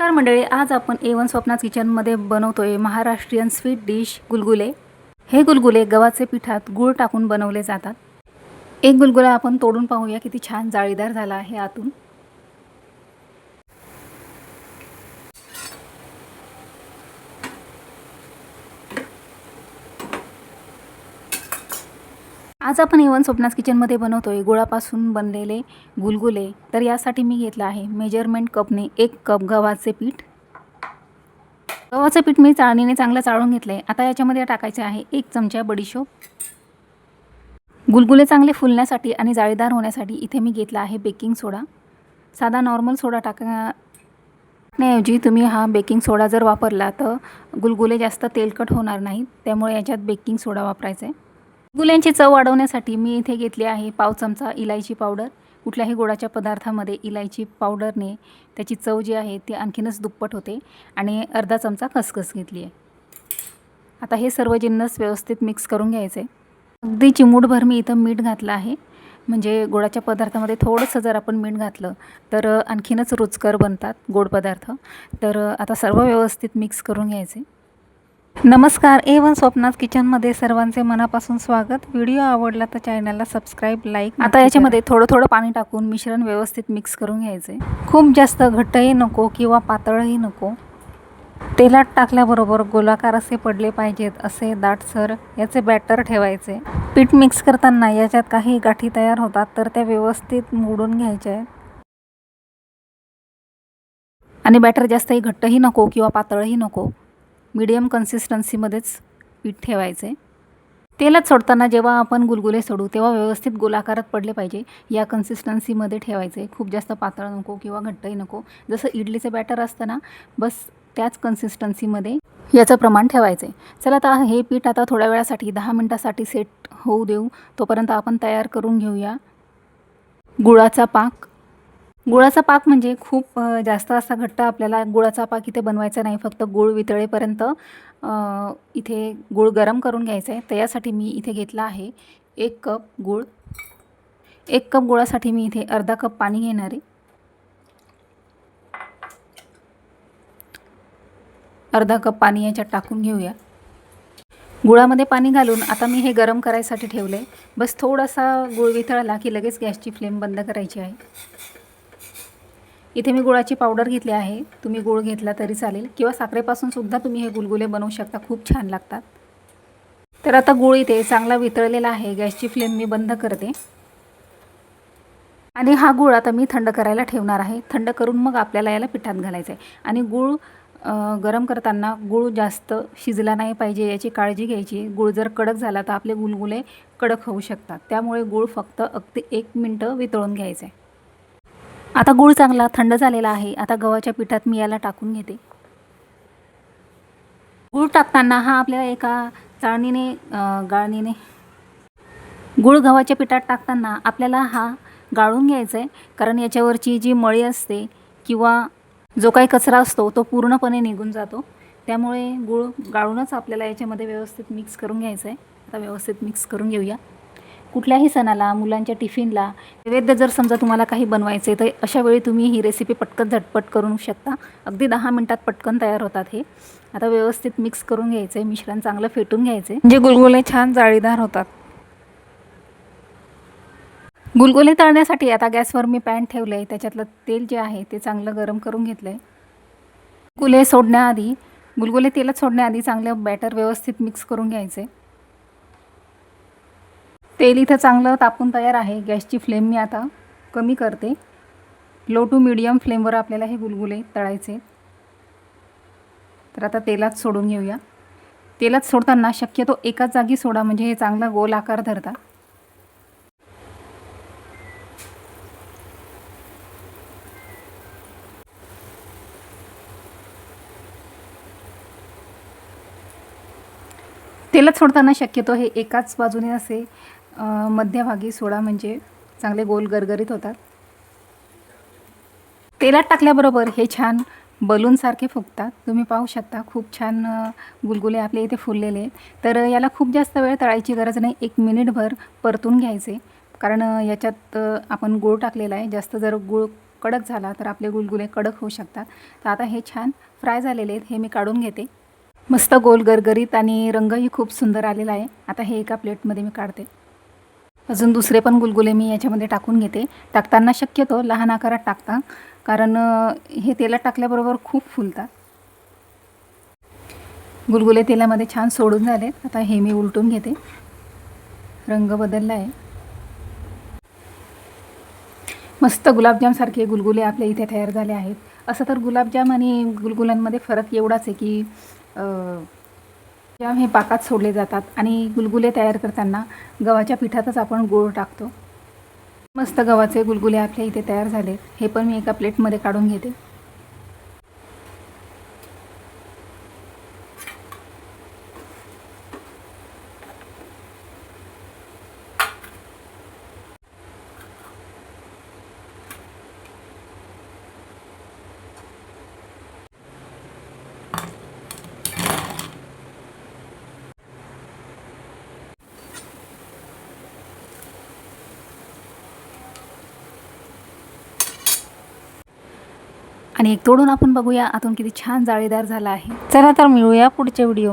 नमस्कार मंडळी, आज आपण A1 स्वप्नाज किचनमध्ये बनवतोय महाराष्ट्रीयन स्वीट डिश गुलगुले। हे गुलगुले गव्हाचे पिठात गूळ टाकून बनवले जातात। एक गुलगुला आपण तोडून पाहूया किती छान जाळीदार झाला आहे आतून। आज आपण A1 स्वप्नाज किचनमध्ये बनवतोय गुळापासून बनलेले गुलगुले। तर यासाठी मी घेतला आहे मेजरमेंट कपने 1 कप गव्हाचे पीठ। गव्हाचे पीठ मी चाळणीने चांगलं चाळून घेतले। आता याच्यामध्ये टाकायचे आहे 1 चमचा बडीशोप। गुलगुले चांगले फुलण्यासाठी आणि जाळीदार होण्यासाठी इथे मी घेतला आहे बेकिंग सोडा। साधा नॉर्मल सोडा टाकण्याऐवजी तुम्ही हा बेकिंग सोडा जर वापरला तर गुलगुले जास्त तेलकट होणार नाहीत, त्यामुळे याच्यात बेकिंग सोडा वापरायचा आहे। गुलगुल्यांची चव वाढवण्यासाठी मी इथे घेतली आहे पाव चमचा इलायची पावडर। कुठल्याही गोडाच्या पदार्थामध्ये इलायची पावडरने त्याची चव जी आहे ती आणखीनच दुप्पट होते। आणि अर्धा चमचा खसखस घेतली आहे। आता हे सर्व जिन्नस व्यवस्थित मिक्स करून घ्यायचे। अगदी चिमूटभर मी इथं मीठ घातलं आहे, म्हणजे गोडाच्या पदार्थामध्ये थोडंसं जर आपण मीठ घातलं तर आणखीनच रुचकर बनतात गोड पदार्थ। तर आता सर्व व्यवस्थित मिक्स करून घ्यायचे। नमस्कार, A1 स्वप्नाज किचनमध्ये सर्वांचे मनापासून स्वागत। व्हिडिओ आवडला तर चॅनलला सबस्क्राइब, लाईक। आता याच्यामध्ये थोडं पाणी टाकून मिश्रण व्यवस्थित मिक्स करून घ्यायचे। खूप जास्त घट्टही नको किंवा पातळही नको। तेलात टाकल्याबरोबर गोलाकार असे पडले पाहिजेत, असे दाटसर याचे बॅटर ठेवायचे। पीठ मिक्स करताना याच्यात काही गाठी तयार होतात तर त्या व्यवस्थित मोडून घ्यायच्या आहेत। आणि बॅटर जास्तही घट्टही नको किंवा पातळही नको, मीडियम कन्सिस्टन्सीमध्येच पीठ ठेवायचे। तेलात सोडताना जेव्हा आपण गुलगुले सोडू तेव्हा व्यवस्थित गोलाकारात पडले पाहिजे, या कन्सिस्टन्सीमध्ये ठेवायचे। खूप जास्त पातळ नको किंवा घट्टही नको, जसं इडलीचे बॅटर असतं ना, बस त्याच कन्सिस्टन्सीमध्ये याचं प्रमाण ठेवायचे। चला आता हे पीठ आता थोड्या वेळासाठी 10 मिनिटांसाठी सेट होऊ देऊ। तोपर्यंत आपण तयार करून घेऊया गुळाचा पाक। गुळाचा पाक म्हणजे खूप जास्त असा घट्ट आपल्याला गुळाचा पाक इथे बनवायचा नाही, फक्त गूळ वितळेपर्यंत इथे गूळ गरम करून घ्यायचा आहे। तर यासाठी मी इथे घेतला आहे 1 कप गूळ। 1 कप गुळासाठी मी इथे अर्धा कप पाणी घेणार आहे। अर्धा कप पाणी याच्यात टाकून घेऊया। गुळामध्ये पाणी घालून आता मी हे गरम करायसाठी ठेवले। बस थोडासा गूळ वितळला की लगेच गॅसची फ्लेम बंद करायची आहे। इथे मी गुळाची पावडर घेतली आहे, तुम्ही गूळ घेतला तरी चालेल किंवा साखरेपासून सुद्धा तुम्ही हे गुलगुले बनवू शकता, खूप छान लागतात। तर आता गूळ इथे चांगला वितळलेला आहे, गॅसची फ्लेम मी बंद करते। आणि हा गूळ आता मी थंड करायला ठेवणार आहे। थंड करून मग आपल्याला याला पिठात घालायचं आहे। आणि गूळ गरम करताना गूळ जास्त शिजला नाही पाहिजे याची काळजी घ्यायची। गूळ जर कडक झाला तर आपले गुलगुले कडक होऊ शकतात, त्यामुळे गूळ फक्त अगदी 1 मिनिट वितळून घ्यायचं आहे। आता गूळ चांगला थंड झालेला आहे। आता गव्हाच्या पिठात मी याला टाकून घेते। गूळ टाकताना हा आपल्याला एका गाळणीने गूळ गव्हाच्या पिठात टाकताना आपल्याला हा गाळून घ्यायचा आहे, कारण याच्यावरची जी मळी असते किंवा जो काही कचरा असतो तो पूर्णपणे निघून जातो। त्यामुळे गूळ गाळूनच आपल्याला याच्यामध्ये व्यवस्थित मिक्स करून घ्यायचं आहे। आता व्यवस्थित मिक्स करून घेऊया। कुठल्याही सणाला, मुलांच्या टिफिनला, नैवेद्य जर समजा तुम्हाला काही बनवायचे तर अशा वेळी तुम्ही ही रेसिपी पटकन झटपट करू शकता। अगदी 10 मिनिटात पटकन तयार होतात हे। आता व्यवस्थित मिक्स करून घ्यायचं आहे, मिश्रण चांगलं फेटून घ्यायचे, म्हणजे गुलगुले छान जाळीदार होतात। गुलगुले तळण्यासाठी आता गॅसवर मी पॅन ठेवलं आहे, त्याच्यातलं तेल जे आहे ते चांगलं गरम करून घेतलं आहे। गुलगुले तेलात सोडण्याआधी चांगलं बॅटर व्यवस्थित मिक्स करून घ्यायचे। तेल इथं चांगलं तापून तयार आहे। गॅसची फ्लेम मी आता कमी करते, लो टू मीडियम फ्लेमवर आपल्याला हे गुलगुले तळायचे। तर आता तेलात सोडून घेऊया। तेलात सोडताना शक्यतो एकाच जागी सोडा, म्हणजे हे चांगला गोल आकार धरतात। तेलात सोडताना शक्यतो हे एकाच बाजूने असे मध्यभागी सोडा, म्हणजे चांगले गोल गरगरीत होतात। तेलात टाकल्याबरोबर हे छान बलूनसारखे फुगतात। तुम्ही पाहू शकता खूप छान गुलगुले आपले इथे फुललेले आहेत। तर याला खूप जास्त वेळ तळायची गरज नाही, 1 मिनिटभर परतून घ्यायचे, कारण याच्यात आपण गूळ टाकलेला आहे। जास्त जर गूळ कडक झाला तर आपले गुलगुले कडक होऊ शकतात. तर आता हे छान फ्राय झालेले आहेत, हे मी काढून घेते. मस्त गोल गरगरीत आणि रंगही खूप सुंदर आलेला आहे. आता हे एका प्लेटमध्ये मी काढते. अजून दुसरे पण गुलगुले मी याच्यामध्ये टाकून घेते. टाकताना शक्यतो लहान आकारात टाकता, कारण हे तेलात टाकल्याबरोबर खूप फुलतात. गुलगुले तेलामध्ये छान सोडून झाले. आता हे मी उलटून घेते. रंग बदलला आहे. मस्त गुलाबजामसारखे गुलगुले आपल्या इथे तयार झाले आहेत. असं तर गुलाबजाम आणि गुलगुल्यांमध्ये फरक एवढाच आहे की जाम हे पाकात सोडले जातात आणि गुलगुले तयार करताना गव्हाच्या पिठातच आपण गूळ टाकतो. मस्त गव्हाचे गुलगुले आपल्या इथे तयार झाले. हे पण मी एका प्लेटमध्ये काढून घेते. आणि एक तोडून आपण बघूया आतून किती छान जाळीदार झाला आहे. चला तर मिळूया पुढच्या व्हिडिओ.